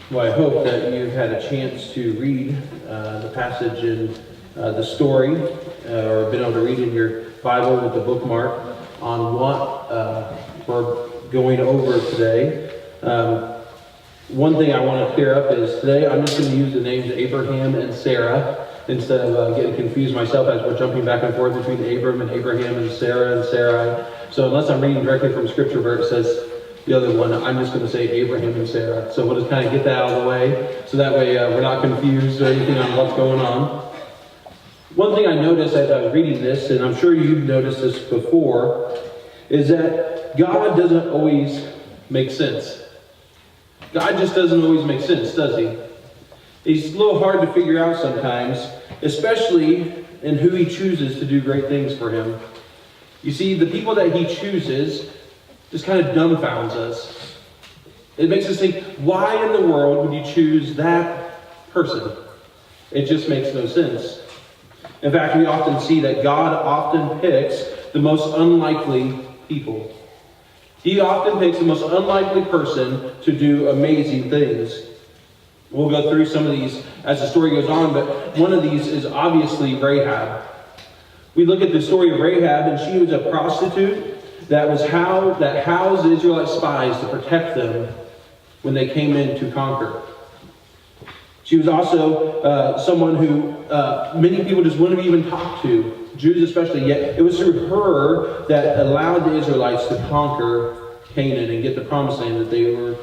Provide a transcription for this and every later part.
Well, I hope that you've had a chance to read the passage in the story, or been able to read in your Bible with the bookmark on what we're going over today. One thing I want to clear up is today I'm just going to use the names Abraham and Sarah instead of getting confused myself as we're jumping back and forth between Abram and Abraham and Sarai. So unless I'm reading directly from Scripture where it says the other one, I'm just going to say Abraham and Sarah. So we'll just kind of get that out of the way, so that way we're not confused or anything on what's going on. One thing I noticed as I was reading this, and I'm sure you've noticed this before, is that God doesn't always make sense. God just doesn't always make sense, does he? He's a little hard to figure out sometimes, especially in who he chooses to do great things for him. You see, the people that he chooses just kind of dumbfounds us. It makes us think, why in the world would you choose that person? It just makes no sense. In fact, we often see that God often picks the most unlikely people. He often picks the most unlikely person to do amazing things. We'll go through some of these as the story goes on, but one of these is obviously Rahab. We look at the story of Rahab, and she was a prostitute that housed the Israelite spies to protect them when they came in to conquer. She was also someone who many people just wouldn't even talk to, Jews especially, yet it was through her that allowed the Israelites to conquer Canaan and get the promised land that they were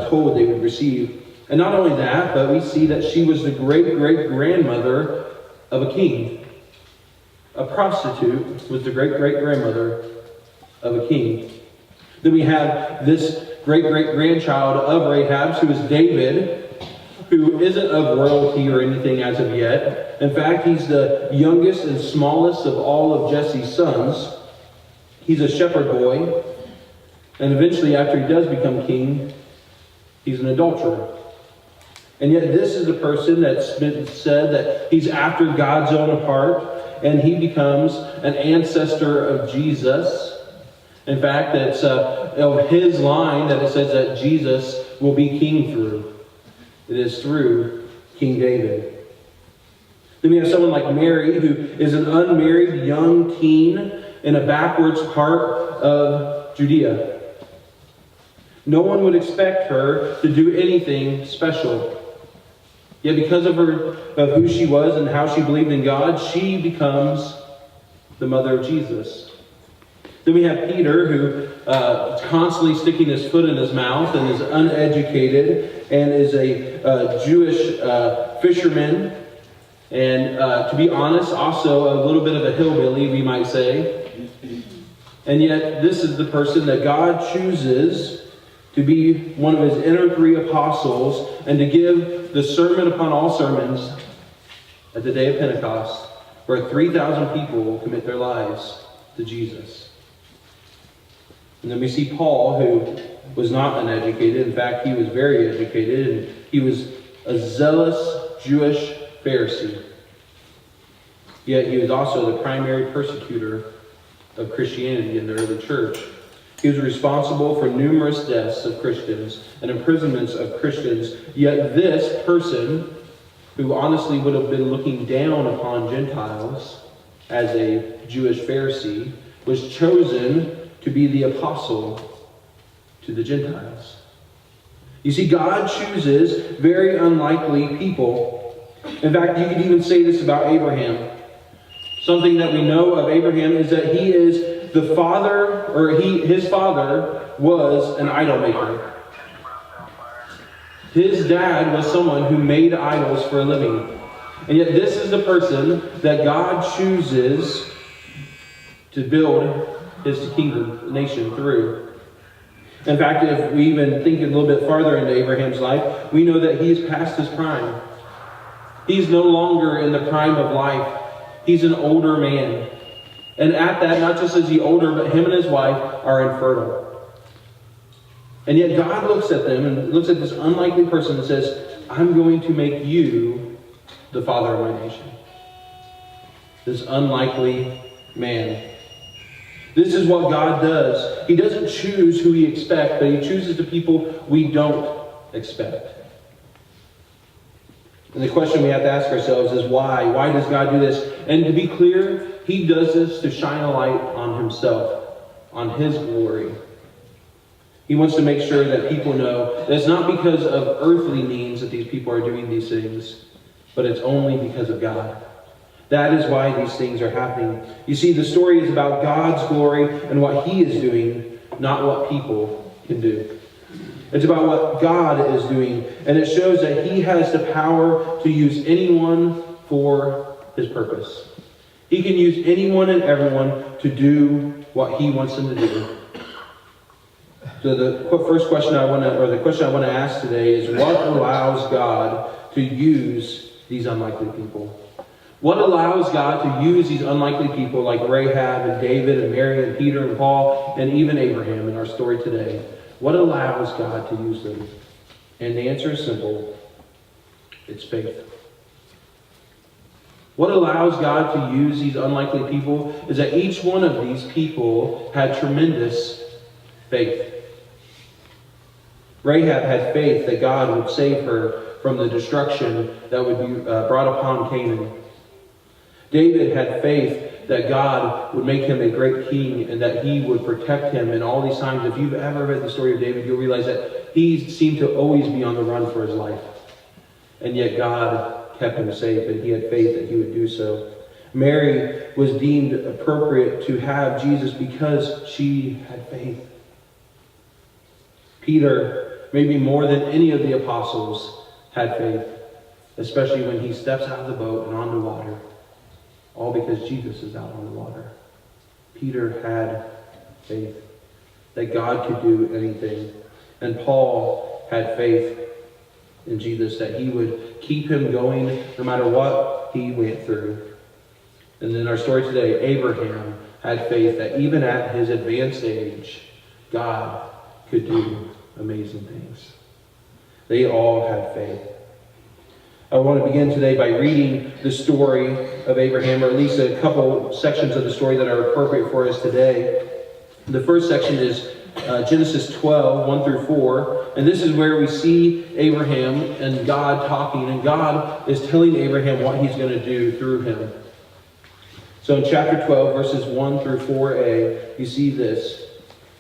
told they would receive. And not only that, but we see that she was the great-great-grandmother of a king. A prostitute was the great-great-grandmother of a king. Then we have this great-great-grandchild of Rahab's, who is David, who isn't of royalty or anything as of yet. In fact, he's the youngest and smallest of all of Jesse's sons. He's a shepherd boy. And eventually, after he does become king, he's an adulterer. And yet this is the person that's been said that he's after God's own heart, and he becomes an ancestor of Jesus. In fact, it's of his line that it says that Jesus will be king through. It is through King David. Then we have someone like Mary, who is an unmarried young teen in a backwards part of Judea. No one would expect her to do anything special. Yet because of who she was and how she believed in God, she becomes the mother of Jesus. Then we have Peter, who is constantly sticking his foot in his mouth and is uneducated and is a Jewish fisherman. And to be honest, also a little bit of a hillbilly, we might say. And yet this is the person that God chooses to be one of his inner three apostles and to give the sermon upon all sermons at the day of Pentecost, where 3,000 people will commit their lives to Jesus. And then we see Paul, who was not uneducated. In fact, he was very educated, and he was a zealous Jewish Pharisee. Yet he was also the primary persecutor of Christianity in the early church. He was responsible for numerous deaths of Christians and imprisonments of Christians. Yet this person, who honestly would have been looking down upon Gentiles as a Jewish Pharisee, was chosen to be the apostle to the Gentiles. You see, God chooses very unlikely people. In fact, you could even say this about Abraham. Something that we know of Abraham is that he is the father, or his father was an idol maker. His dad was someone who made idols for a living. And yet this is the person that God chooses to build his kingdom, nation through. In fact, if we even think a little bit farther into Abraham's life, we know that he's past his prime. He's no longer in the prime of life. He's an older man. And at that, not just is he older, but him and his wife are infertile. And yet God looks at them and looks at this unlikely person and says, I'm going to make you the father of my nation. This unlikely man. This is what God does. He doesn't choose who he expects, but he chooses the people we don't expect. And the question we have to ask ourselves is why? Why does God do this? And to be clear, he does this to shine a light on himself, on his glory. He wants to make sure that people know that it's not because of earthly means that these people are doing these things, but it's only because of God. That is why these things are happening. You see, the story is about God's glory and what he is doing, not what people can do. It's about what God is doing, and it shows that he has the power to use anyone for his purpose. He can use anyone and everyone to do what he wants them to do. So the first question I want to ask today is, what allows God to use these unlikely people? What allows God to use these unlikely people like Rahab and David and Mary and Peter and Paul and even Abraham in our story today? What allows God to use them? And the answer is simple. It's faith. What allows God to use these unlikely people is that each one of these people had tremendous faith. Rahab had faith that God would save her from the destruction that would be brought upon Canaan. David had faith that God would make him a great king and that he would protect him in all these times. If you've ever read the story of David, you'll realize that he seemed to always be on the run for his life. And yet God kept him safe, and he had faith that he would do so. Mary was deemed appropriate to have Jesus because she had faith. Peter, maybe more than any of the apostles, had faith, especially when he steps out of the boat and on the water. All because Jesus is out on the water. Peter had faith that God could do anything. And Paul had faith in Jesus that he would keep him going no matter what he went through. And in our story today, Abraham had faith that even at his advanced age, God could do amazing things. They all had faith. I want to begin today by reading the story of Abraham, or at least a couple sections of the story that are appropriate for us today. The first section is Genesis 12, 1 through 4. And this is where we see Abraham and God talking. And God is telling Abraham what he's going to do through him. So in chapter 12, verses 1 through 4a, you see this.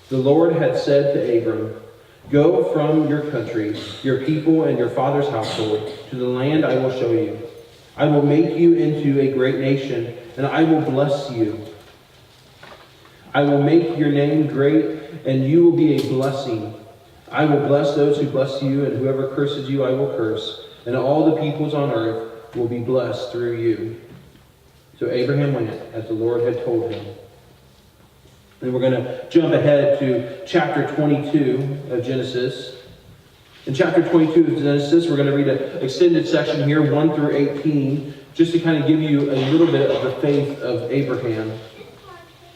The Lord had said to Abram, "Go from your country, your people, and your father's household to the land I will show you. I will make you into a great nation, and I will bless you. I will make your name great, and you will be a blessing. I will bless those who bless you, and whoever curses you I will curse, and all the peoples on earth will be blessed through you." So Abraham went as the Lord had told him. And we're going to jump ahead to chapter 22 of Genesis. In chapter 22 of Genesis, we're going to read an extended section here, 1 through 18, just to kind of give you a little bit of the faith of Abraham.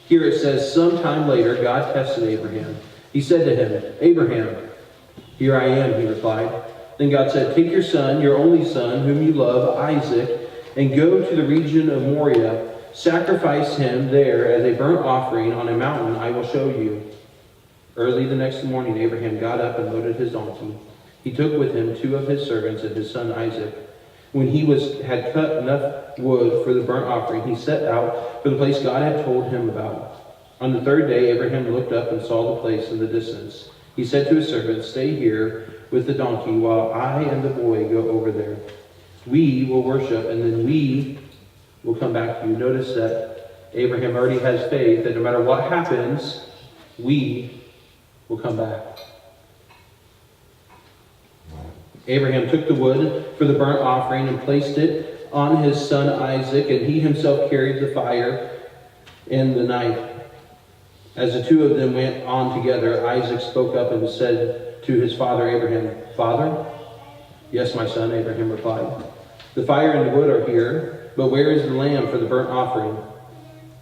Here it says, "Sometime later, God tested Abraham. He said to him, 'Abraham.' 'Here I am,' he replied. Then God said, 'Take your son, your only son, whom you love, Isaac, and go to the region of Moriah. Sacrifice him there as a burnt offering on a mountain I will show you.' Early the next morning, Abraham got up and loaded his donkey. He took with him 2 of his servants and his son Isaac. When he had cut enough wood for the burnt offering, he set out for the place God had told him about. On the 3rd day, Abraham looked up and saw the place in the distance. He said to his servants, 'Stay here with the donkey while I and the boy go over there. We will worship, and then we will come back to you.'" Notice that Abraham already has faith that no matter what happens, we will come back. Abraham took the wood for the burnt offering and placed it on his son Isaac, and he himself carried the fire and the knife. As the 2 of them went on together, Isaac spoke up and said to his father Abraham, "Father?" "Yes, my son," Abraham replied. "The fire and the wood are here, but where is the lamb for the burnt offering?"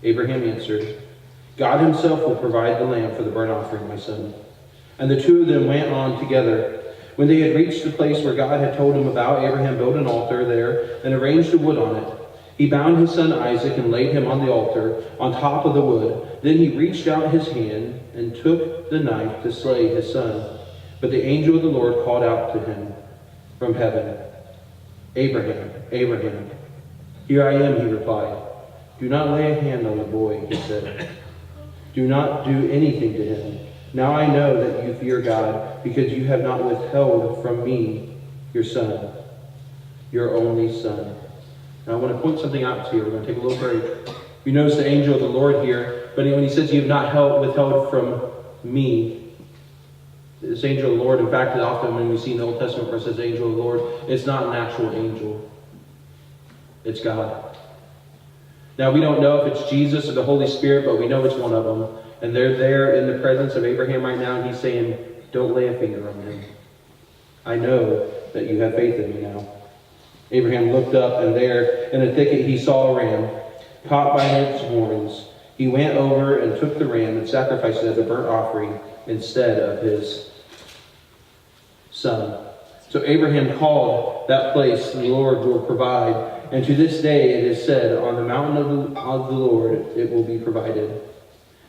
Abraham answered, "God himself will provide the lamb for the burnt offering, my son." And the 2 of them went on together. When they had reached the place where God had told him about, Abraham built an altar there and arranged the wood on it. He bound his son Isaac and laid him on the altar on top of the wood. Then he reached out his hand and took the knife to slay his son. But the angel of the Lord called out to him from heaven, "Abraham, Abraham." "Here I am," he replied. "Do not lay a hand on the boy," he said. "Do not do anything to him. Now I know that you fear God, because you have not withheld from me your son, your only son." Now I want to point something out to you. We're going to take a little break. You notice the angel of the Lord here, but when he says you have not withheld from me, this angel of the Lord, in fact, often when we see in the Old Testament where it says angel of the Lord, it's not an actual angel. It's God. Now we don't know if it's Jesus or the Holy Spirit, but we know it's one of them. And they're there in the presence of Abraham right now, and he's saying, "Don't lay a finger on him. I know that you have faith in me now." Abraham looked up, and there in the thicket he saw a ram caught by its horns. He went over and took the ram and sacrificed it as a burnt offering instead of his son. So Abraham called that place, "The Lord will provide." And to this day it is said, "On the mountain of the Lord it will be provided."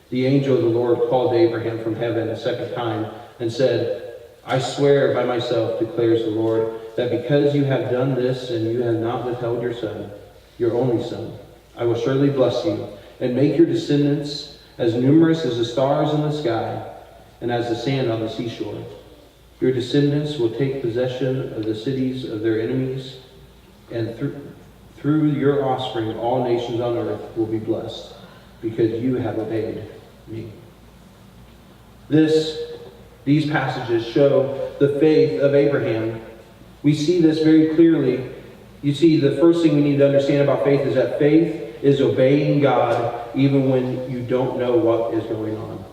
The angel of the Lord called to Abraham from heaven a second time and said, "I swear by myself, declares the Lord, that because you have done this and you have not withheld your son, your only son, I will surely bless you and make your descendants as numerous as the stars in the sky and as the sand on the seashore. Your descendants will take possession of the cities of their enemies, and through your offspring all nations on earth will be blessed, because you have obeyed me." These passages show the faith of Abraham. We see this very clearly. You see, the first thing we need to understand about faith is that faith is obeying God even when you don't know what is going on.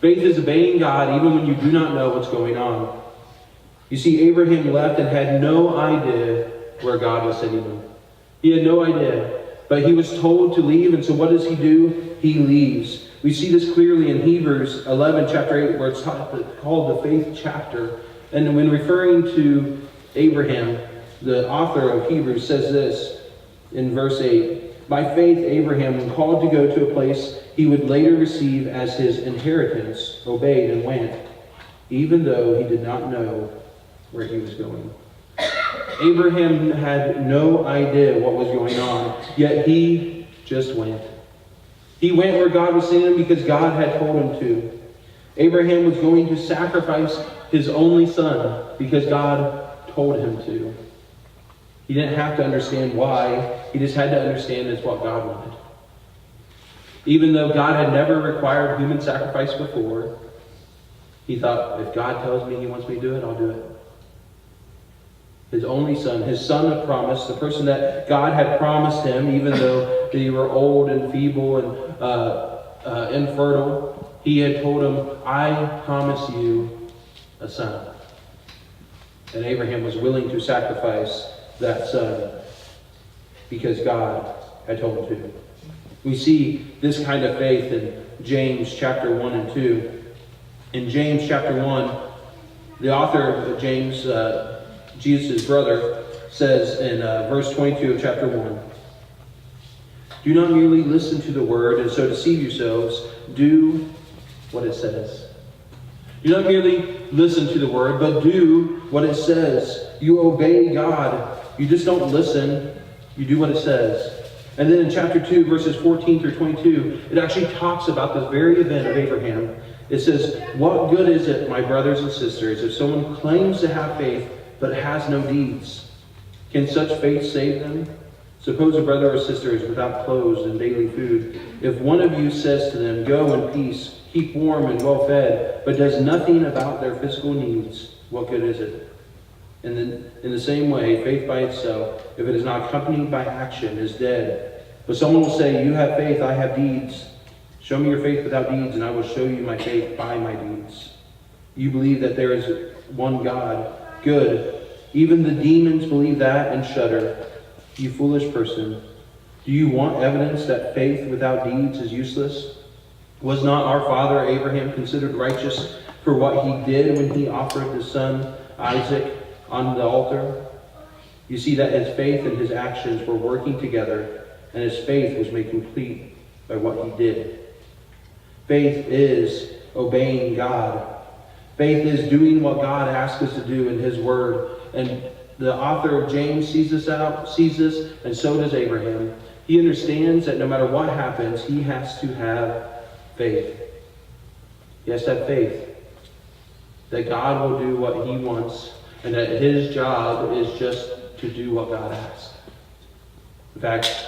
Faith is obeying God even when you do not know what's going on. You see, Abraham left and had no idea where God was sending him. He had no idea. But he was told to leave, and so what does he do? He leaves. We see this clearly in Hebrews 11, chapter 8, where it's called the faith chapter. And when referring to Abraham, the author of Hebrews says this in verse 8, "By faith Abraham, when called to go to a place he would later receive as his inheritance, obeyed and went, even though he did not know where he was going." Abraham had no idea what was going on, yet he just went. He went where God was sending him because God had told him to. Abraham was going to sacrifice his only son because God told him to. He didn't have to understand why. He just had to understand it's what God wanted. Even though God had never required human sacrifice before, he thought, if God tells me he wants me to do it, I'll do it. His only son, his son of promise, the person that God had promised him, even though they were old and feeble and infertile, he had told him, "I promise you a son." And Abraham was willing to sacrifice that son because God had told him to. We see this kind of faith in James chapter 1 and 2. In James chapter 1, the author of James, Jesus' brother, says in verse 22 of chapter 1, "Do not merely listen to the word and so deceive yourselves. Do what it says." Do not merely listen to the word, but do what it says. You obey God. You just don't listen. You do what it says. And then in chapter 2, verses 14 through 22, it actually talks about this very event of Abraham. It says, "What good is it, my brothers and sisters, if someone claims to have faith but has no deeds? Can such faith save them? Suppose a brother or sister is without clothes and daily food. If one of you says to them, 'Go in peace, keep warm and well fed,' but does nothing about their physical needs, what good is it? And then, in the same way, faith by itself, if it is not accompanied by action, is dead. But someone will say, 'You have faith, I have deeds. Show me your faith without deeds, and I will show you my faith by my deeds.' You believe that there is one God. Good. Even the demons believe that and shudder. You foolish person. Do you want evidence that faith without deeds is useless? Was not our father Abraham considered righteous for what he did when he offered his son Isaac on the altar? You see that his faith and his actions were working together, and his faith was made complete by what he did." Faith is obeying God. Faith is doing what God asks us to do in his word. And the author of James sees this, and so does Abraham. He understands that no matter what happens, he has to have faith. He has to have faith that God will do what he wants, and that his job is just to do what God asks. In fact,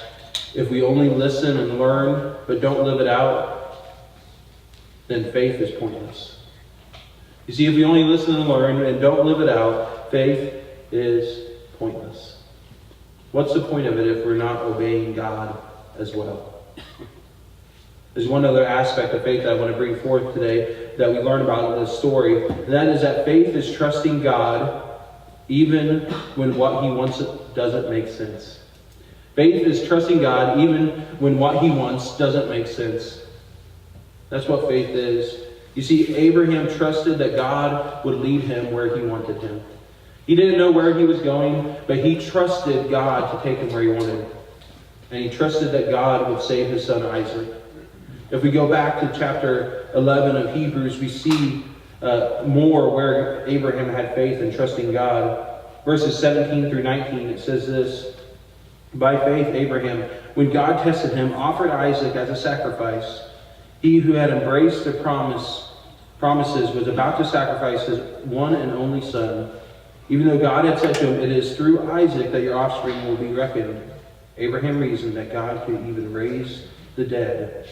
if we only listen and learn, but don't live it out, then faith is pointless. You see, if we only listen and learn and don't live it out, faith is pointless. What's the point of it if we're not obeying God as well? There's one other aspect of faith that I want to bring forth today that we learn about in this story, and that is that faith is trusting God even when what he wants doesn't make sense. Faith is trusting God even when what he wants doesn't make sense. That's what faith is. You see, Abraham trusted that God would lead him where he wanted him. He didn't know where he was going, but he trusted God to take him where he wanted. And he trusted that God would save his son Isaac. If we go back to chapter 11 of Hebrews, we see more where Abraham had faith in trusting God. Verses 17 through 19, it says this: By faith, Abraham, when God tested him, offered Isaac as a sacrifice. He who had embraced the promises was about to sacrifice his one and only son. Even though God had said to him, "It is through Isaac that your offspring will be reckoned," Abraham reasoned that God could even raise the dead.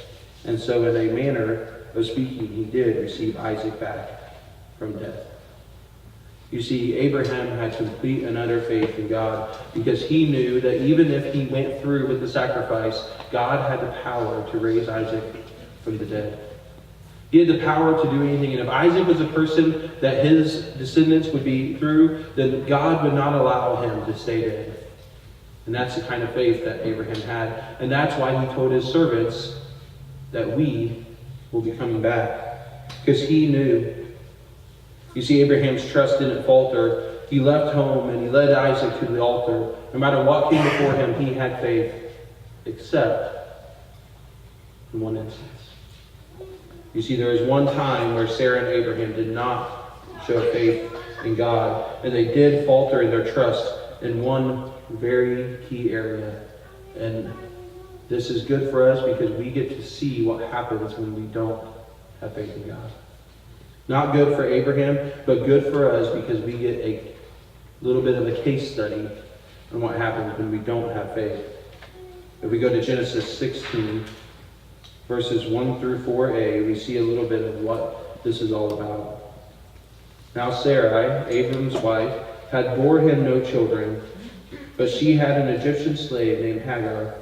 And so in a manner of speaking, he did receive Isaac back from death. You see, Abraham had complete and utter faith in God because he knew that even if he went through with the sacrifice, God had the power to raise Isaac from the dead. He had the power to do anything. And if Isaac was a person that his descendants would be through, then God would not allow him to stay dead. And that's the kind of faith that Abraham had. And that's why he told his servants that we will be coming back. Because he knew. You see, Abraham's trust didn't falter. He left home and he led Isaac to the altar. No matter what came before him, he had faith. Except in one instance. You see, there was one time where Sarah and Abraham did not show faith in God. And they did falter in their trust in one very key area. And this is good for us because we get to see what happens when we don't have faith in God. Not good for Abraham, but good for us because we get a little bit of a case study on what happens when we don't have faith. If we go to Genesis 16, verses 1 through 4a, we see a little bit of what this is all about. Now Sarai, Abram's wife, had bore him no children, but she had an Egyptian slave named Hagar.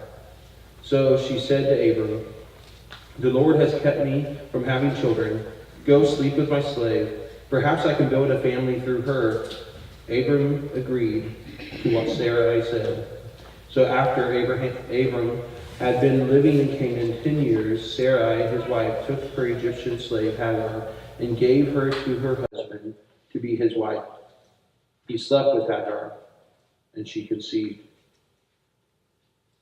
So she said to Abram, "The Lord has kept me from having children. Go sleep with my slave. Perhaps I can build a family through her." Abram agreed to what Sarai said. So after Abram had been living in Canaan 10 years, Sarai, his wife, took her Egyptian slave Hagar and gave her to her husband to be his wife. He slept with Hagar, and she conceived.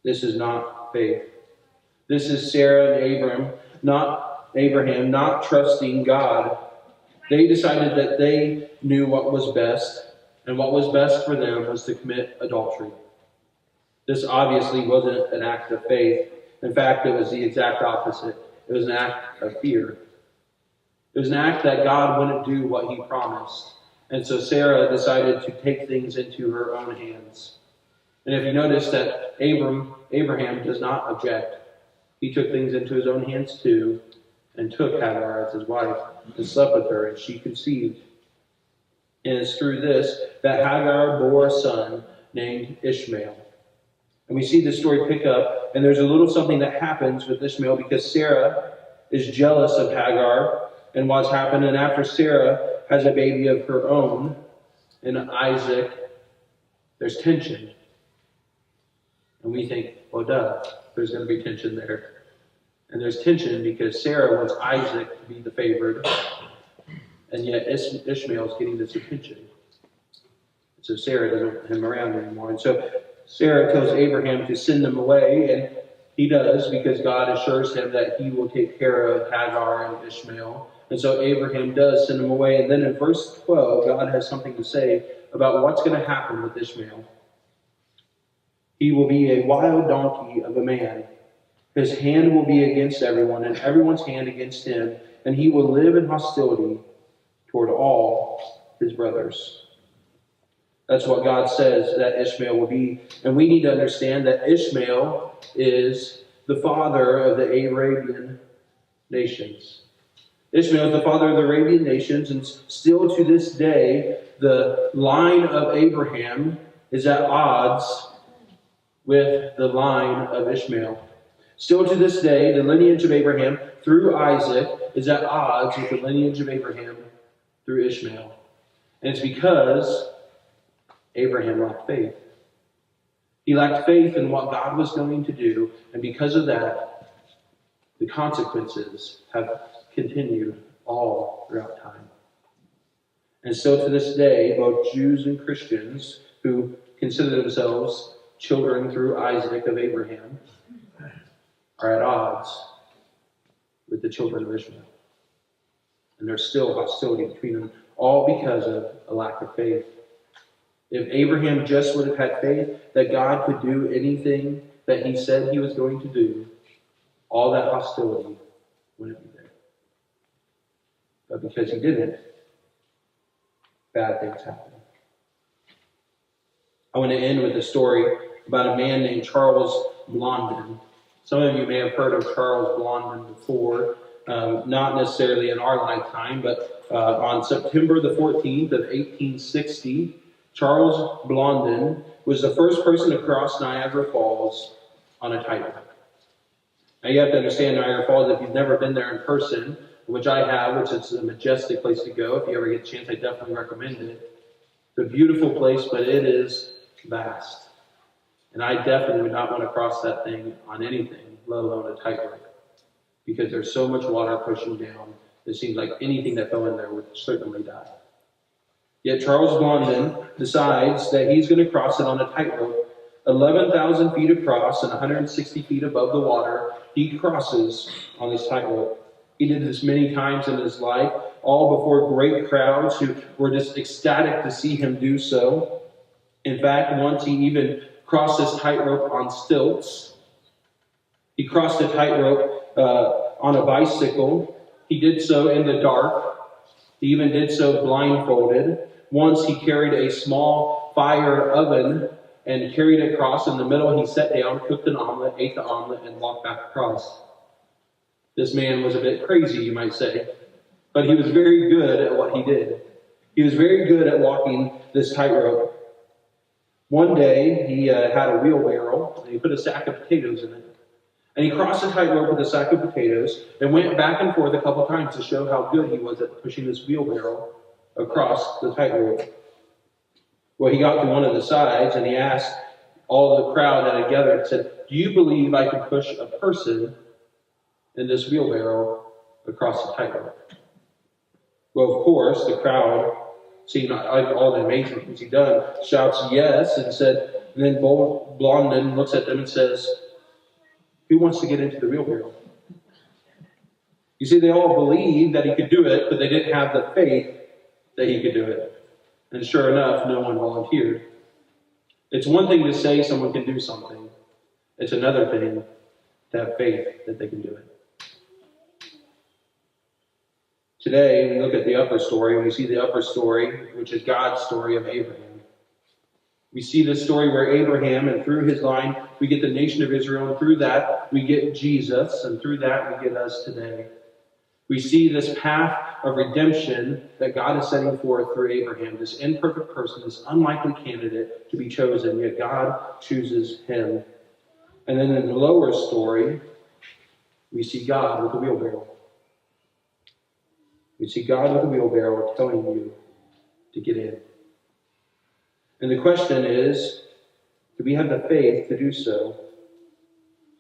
This is not faith. This is Sarah and Abraham not trusting God. They decided that they knew what was best, and what was best for them was to commit adultery. This obviously wasn't an act of faith. In fact, it was the exact opposite. It was an act of fear. It was an act that God wouldn't do what he promised. And so Sarah decided to take things into her own hands. And if you notice that Abraham does not object. He took things into his own hands too, and took Hagar as his wife, and slept with her, and she conceived. And it's through this that Hagar bore a son named Ishmael. And we see this story pick up, and there's a little something that happens with Ishmael because Sarah is jealous of Hagar and what's happened. And after Sarah has a baby of her own, and Isaac, there's tension. And we think, well, duh, there's going to be tension there. And there's tension because Sarah wants Isaac to be the favored, and yet Ishmael's getting this attention. So Sarah doesn't want him around anymore. And so Sarah tells Abraham to send them away, and he does because God assures him that he will take care of Hagar and Ishmael. And so Abraham does send them away. And then in verse 12, God has something to say about what's going to happen with Ishmael. He will be a wild donkey of a man. His hand will be against everyone, and everyone's hand against him, and he will live in hostility toward all his brothers. That's what God says that Ishmael will be. And we need to understand that Ishmael is the father of the Arabian nations. Ishmael is the father of the Arabian nations, and still to this day, the line of Abraham is at odds with the line of Ishmael. Still to this day, the lineage of Abraham through Isaac is at odds with the lineage of Abraham through Ishmael. And it's because Abraham lacked faith. He lacked faith in what God was going to do, and because of that, the consequences have continued all throughout time. And so to this day, both Jews and Christians who consider themselves children through Isaac of Abraham are at odds with the children of Ishmael. And there's still hostility between them, all because of a lack of faith. If Abraham just would have had faith that God could do anything that he said he was going to do, all that hostility wouldn't be there. But because he didn't, bad things happen. I want to end with a story about a man named Charles Blondin. Some of you may have heard of Charles Blondin before, not necessarily in our lifetime, but on September the 14th of 1860, Charles Blondin was the first person to cross Niagara Falls on a tightrope. Now you have to understand Niagara Falls, if you've never been there in person, which I have, which is a majestic place to go. If you ever get a chance, I definitely recommend it. It's a beautiful place, but it is vast. And I definitely would not want to cross that thing on anything, let alone a tightrope, because there's so much water pushing down. It seems like anything that fell in there would certainly die. Yet Charles Blondin decides that he's going to cross it on a tightrope, 11,000 feet across and 160 feet above the water. He crosses on this tightrope. He did this many times in his life, all before great crowds who were just ecstatic to see him do so. In fact, once he even crossed this tightrope on stilts. He crossed the tightrope on a bicycle. He did so in the dark. He even did so blindfolded. Once he carried a small fire oven and carried it across. In the middle, he sat down, cooked an omelet, ate the omelet, and walked back across. This man was a bit crazy, you might say, but he was very good at what he did. He was very good at walking this tightrope. One day, he had a wheelbarrow, and he put a sack of potatoes in it. And he crossed the tightrope with a sack of potatoes and went back and forth a couple times to show how good he was at pushing this wheelbarrow across the tightrope. Well, he got to one of the sides, and he asked all the crowd that had gathered, and said, "Do you believe I can push a person in this wheelbarrow across the tightrope?" Well, of course, the crowd, seeing all the amazing things he'd done, shouts yes, and then Blondin looks at them and says, "Who wants to get into the wheelbarrow?" You see, they all believed that he could do it, but they didn't have the faith that he could do it. And sure enough, no one volunteered. It's one thing to say someone can do something. It's another thing to have faith that they can do it. Today, we look at the upper story, and we see the upper story, which is God's story of Abraham. We see this story where Abraham, and through his line, we get the nation of Israel, and through that, we get Jesus, and through that, we get us today. We see this path of redemption that God is setting forth through Abraham, this imperfect person, this unlikely candidate to be chosen, yet God chooses him. And then in the lower story, we see God with a wheelbarrow. We see God with a wheelbarrow telling you to get in. And the question is, do we have the faith to do so?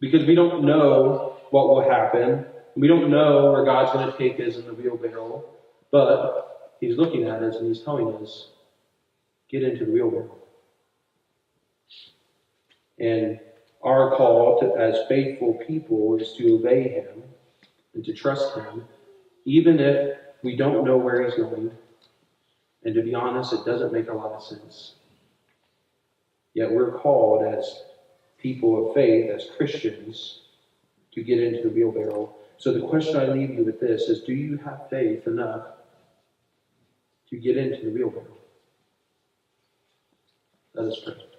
Because we don't know what will happen. We don't know where God's going to take us in the wheelbarrow. But he's looking at us and he's telling us, get into the wheelbarrow. And our call as faithful people is to obey him and to trust him, even if we don't know where he's going, And to be honest, it doesn't make a lot of sense. Yet we're called as people of faith, as Christians, to get into the wheelbarrow. So the question I leave you with this is, do you have faith enough to get into the wheelbarrow? Let us pray.